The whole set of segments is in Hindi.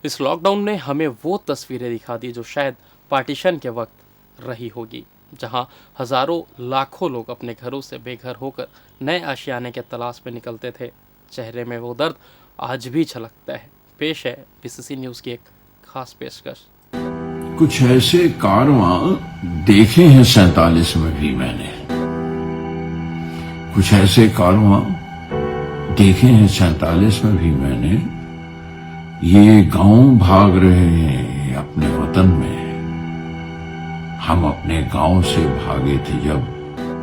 इस लॉकडाउन ने हमें वो तस्वीरें दिखा दी जो शायद पार्टीशन के वक्त रही होगी, जहां हजारों लाखों लोग अपने घरों से बेघर होकर नए आशियाने के तलाश में निकलते थे। चेहरे में वो दर्द आज भी झलकता है। पेश है बीसीसी न्यूज़ की एक खास पेशकश। कुछ ऐसे कारवां देखे हैं 47 में भी मैंने, कुछ ऐसे कारवां देखे हैं 47 में भी मैंने। ये गांव भाग रहे हैं अपने वतन में, हम अपने गांव से भागे थे जब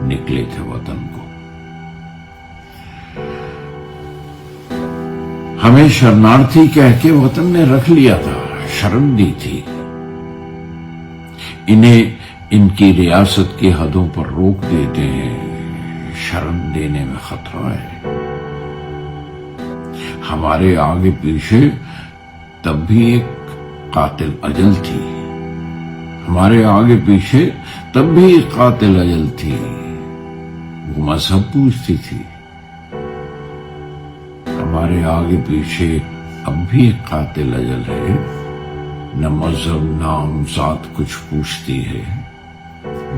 निकले थे वतन को। हमें शरणार्थी कह के वतन ने रख लिया था, शर्म दी थी। इन्हें इनकी रियासत की हदों पर रोक देते हैं, शर्म देने में खतरा है। हमारे आगे पीछे तब भी एक कातिल अजल थी, हमारे आगे पीछे तब भी एक कातिल अजल थी। वो मजहब पूछती थी, हमारे आगे पीछे अब भी एक कातिल अजल है। न मजहब नाम जात कुछ पूछती है,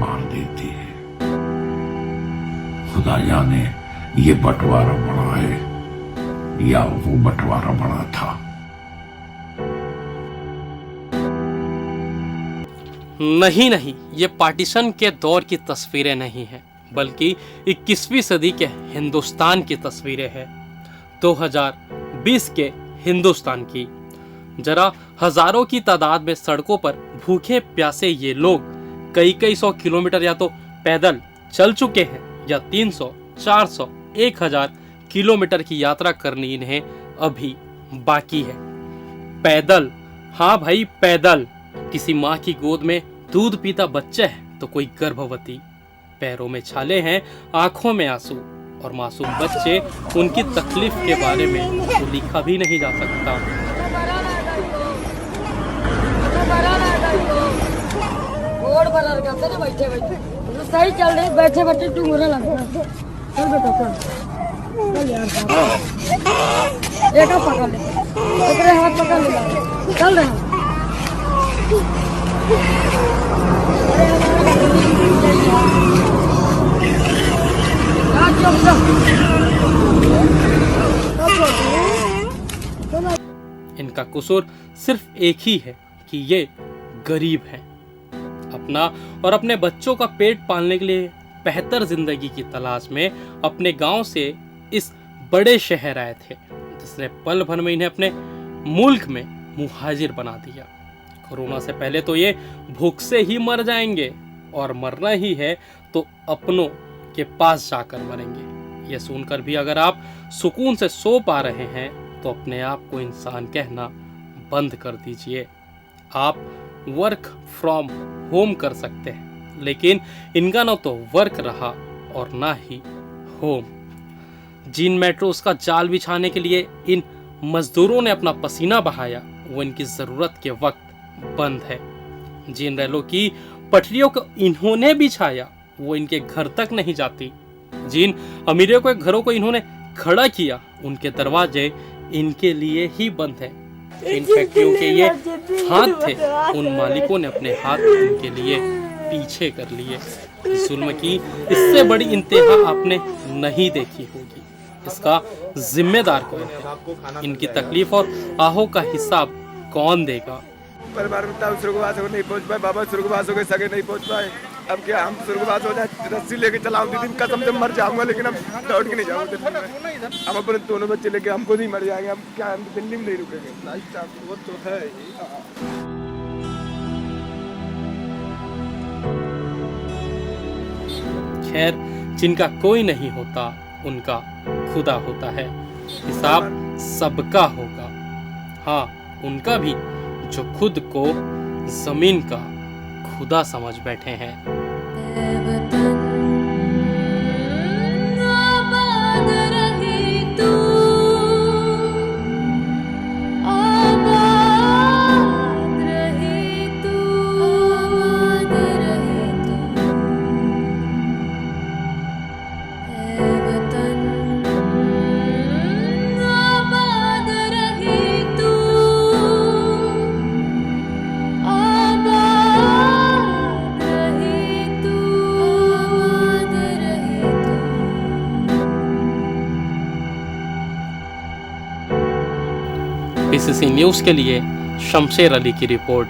मार देती है। खुदा जाने ये बंटवारा बड़ा है या वो बंटवारा बड़ा था। नहीं, ये पार्टीशन के दौर की तस्वीरें नहीं हैं, बल्कि 21वीं सदी के हिंदुस्तान की तस्वीरें हैं। 2020 के हिंदुस्तान की। जरा हजारों की तादाद में सड़कों पर भूखे प्यासे ये लोग कई सौ किलोमीटर या तो पैदल चल चुके हैं या 300, 400, 1000 किलोमीटर की यात्रा करनी इन्हें अभी बाकी है। पैदल, हाँ भाई पैदल। किसी माँ की गोद में दूध पीता बच्चा है तो कोई गर्भवती। पैरों में छाले हैं, आंखों में आंसू, और मासूम बच्चे, उनकी तकलीफ के बारे में तो लिखा भी नहीं जा सकता। सही चल रही, बैठे बैठे टूंगरा लग रहा। चल बेटा चल यार, एक पकड़ ले, एक हाथ पकड़ ले, चल रहे इनका कसूर सिर्फ एक ही है कि ये गरीब हैं। अपना और अपने बच्चों का पेट पालने के लिए बेहतर जिंदगी की तलाश में अपने गांव से इस बड़े शहर आए थे, जिसने पल भर में इन्हें अपने मुल्क में मुहाजिर बना दिया। कोरोना से पहले तो ये भूख से ही मर जाएंगे, और मरना ही है तो अपनों के पास जाकर मरेंगे। ये सुनकर भी अगर आप सुकून से सो पा रहे हैं तो अपने आप को इंसान कहना बंद कर दीजिए। आप वर्क फ्रॉम होम कर सकते हैं, लेकिन इनका ना तो वर्क रहा और ना ही होम। जिन मेट्रोस का जाल बिछाने के लिए इन मजदूरों ने अपना पसीना बहाया, वो इनकी जरूरत के वक्त बंद है। जिन रेलों की पटरियों को इन्होंने बिछाया, वो इनके घर तक नहीं जाती। जिन अमीरों के घरों को इन्होंने खड़ा किया, उनके दरवाजे इनके लिए ही बंद है। इन फैक्ट्रियों के ये हाथ थे, उन मालिकों ने अपने हाथ उनके लिए पीछे कर लिए। जुल्म की इससे बड़ी इंतहा आपने नहीं देखी होगी। इसका जिम्मेदार कौन है? इनकी तकलीफ और आहों का हिसाब कौन देगा? परिवार में स्वर्गवास हो नहीं पहुंच पाए, बाबा स्वर्गवास हो गए, सगे नहीं पहुंच पाए। अब क्या हम स्वर्गवास हो जाए, रस्सी लेके चलाऊं दीदी, कसम से मर जाऊंगा, लेकिन हम लौट के नहीं जाऊंगा। हम अपने दोनों बच्चे लेके हम खुद ही मर जाएंगे। हम क्या, हम दिल्ली में नहीं रुकेंगे। वो तो है। खैर, जिनका कोई नहीं होता उनका खुदा होता है। हिसाब सबका होगा, हाँ उनका भी जो खुद को जमीन का खुदा समझ बैठे हैं। PCC न्यूज़ के लिए शमशेर अली की रिपोर्ट।